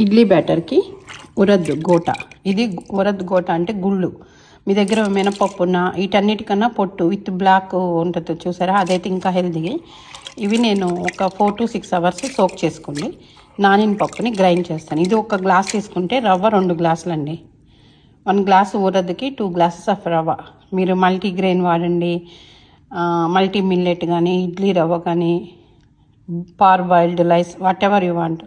Idli బ్యాటర్కి urad go to. ఇది urad go to అంటే గుళ్ళు. మీ దగ్గర మినపప్పు ఉన్న వీటన్నిటికన్నా పొట్టు విత్ బ్లాక్ ఉంటుంది చూసారా, అదైతే ఇంకా హెల్దీ. ఇవి నేను ఒక 4 to 6 hours సోక్ చేసుకోండి. నానిన పప్పుని గ్రైండ్ చేస్తాను. ఇది ఒక గ్లాస్ తీసుకుంటే రవ్వ 2 గ్లాసులండి. 1 గ్లాసు ఉరద్కి 2 glasses ఆఫ్ రవ్వ. మీరు మల్టీగ్రెయిన్ వాడండి, మల్టీ మిల్లెట్ కానీ, ఇడ్లీ రవ్వ కానీ, parboiled rice, what ever you want.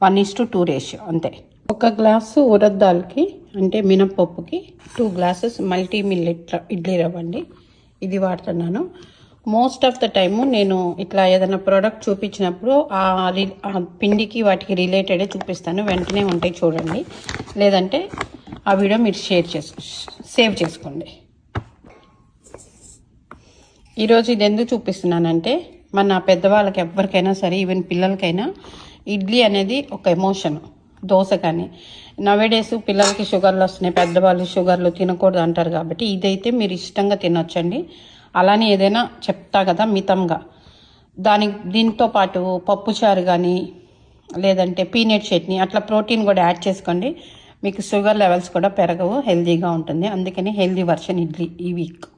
1:2 ratio అంతే. 1 గ్లాసు ఉరద్ దాల్కి అంటే మినపప్పుకి 2 glasses మల్టీ మిల్లెట్ ఇడ్లీ రవ్వ అండి. ఇది వాడుతున్నాను. మోస్ట్ ఆఫ్ ద టైము నేను ఇట్లా ఏదైనా ప్రోడక్ట్ చూపించినప్పుడు ఆ పిండికి వాటికి రిలేటెడే చూపిస్తాను. వెంటనే ఉంటాయి చూడండి, లేదంటే ఆ వీడియో మీరు సేవ్ చేసుకోండి. ఈరోజు ఇది ఎందుకు చూపిస్తున్నానంటే, మన పెద్దవాళ్ళకి ఎవరికైనా సరే, ఈవెన్ పిల్లలకైనా ఇడ్లీ అనేది ఒక ఎమోషన్. దోశ కానీ నవేడేస్ పిల్లలకి షుగర్లు వస్తున్నాయి, పెద్దవాళ్ళు షుగర్లు తినకూడదు అంటారు. కాబట్టి ఇదైతే మీరు ఇష్టంగా తినొచ్చండి. అలానే ఏదైనా చెప్తా కదా మితంగా, దీంతో పాటు పప్పుచారు కానీ, లేదంటే పీనట్ చట్నీ, అట్లా ప్రోటీన్ కూడా యాడ్ చేసుకోండి. మీకు షుగర్ లెవెల్స్ కూడా పెరగవు, హెల్తీగా ఉంటుంది. అందుకని హెల్తీ వర్షన్ ఇడ్లీ ఈ వీక్.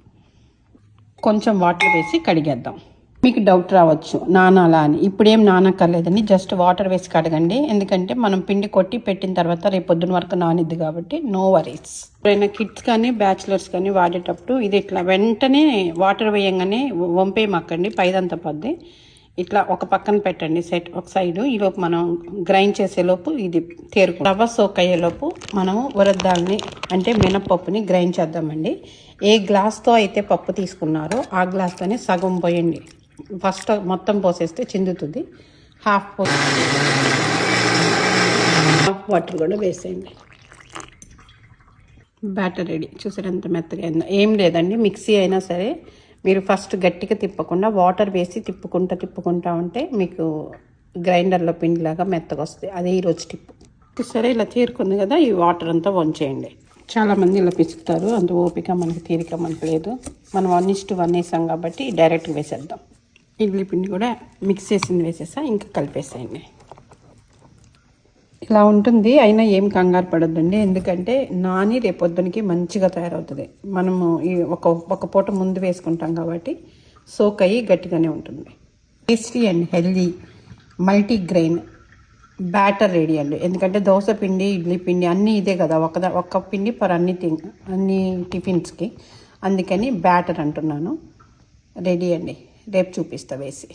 కొంచెం వాటర్ వేసి కడిగేద్దాం. మీకు డౌట్ రావచ్చు నానాలా అని. ఇప్పుడేం నానక్కర్లేదండి, జస్ట్ వాటర్ వేసి కడగండి. ఎందుకంటే మనం పిండి కొట్టి పెట్టిన తర్వాత రేపు పొద్దున వరకు నానిద్ది కాబట్టి నో వరీస్. ఎప్పుడైనా కిడ్స్ కానీ బ్యాచిలర్స్ కానీ వాడేటప్పుడు ఇది ఇట్లా వెంటనే వాటర్ వేయంగానే వంపేయమక్కండి, పైదంతా పద్ది. ఇట్లా ఒక పక్కన పెట్టండి సెట్ ఒక సైడు. ఈలోపు మనం గ్రైండ్ చేసేలోపు ఇది తేరుకు రవ్వ సోక్ అయ్యేలోపు మనము ఉరద్ దాల్ని అంటే మినపప్పుని గ్రైండ్ చేద్దామండి. ఏ గ్లాస్తో అయితే పప్పు తీసుకున్నారో ఆ గ్లాస్తోనే సగం పోయండి. ఫస్ట్ మొత్తం పోసేస్తే చిందుతుంది. హాఫ్ వాటర్ కూడా వేసేయండి. Batter ready. చూసారు ఎంత మెత్తగా అయిందో. ఏం లేదండి, మిక్సీ అయినా సరే మీరు ఫస్ట్ గట్టిగా తిప్పకుండా వాటర్ వేసి తిప్పుకుంటా ఉంటే మీకు గ్రైండర్లో పిండిలాగా మెత్తగా వస్తుంది. అదే ఈరోజు టిప్పు. సరే ఇలా తీరుకుంది కదా, ఈ వాటర్ అంతా వంచేయండి. చాలామంది ఇలా పిసుకుతారు, అంత ఓపిక మనకి తీరిక మనకు లేదు. మనం 1:1 వేసాం కాబట్టి డైరెక్ట్గా వేసేద్దాం. ఇడ్లీ పిండి కూడా మిక్స్ చేసింది వేసేసా, ఇంకా కలిపేసేయండి. ఇలా ఉంటుంది. అయినా ఏం కంగారు పడొద్దండి, ఎందుకంటే నాని రేపొద్దునికి మంచిగా తయారవుతుంది. మనము ఈ ఒక పూట ముందు వేసుకుంటాం కాబట్టి సోక్ అయ్యి గట్టిగానే ఉంటుంది. Tasty and healthy multigrain batter ready అండి. ఎందుకంటే దోశ పిండి, ఇడ్లీ పిండి అన్నీ ఇదే కదా, ఒక్క పిండి పర్ అన్ని టిఫిన్స్కి. అందుకని బ్యాటర్ అంటున్నాను. రెడీ అండి, రేపు చూపిస్తా వేసి.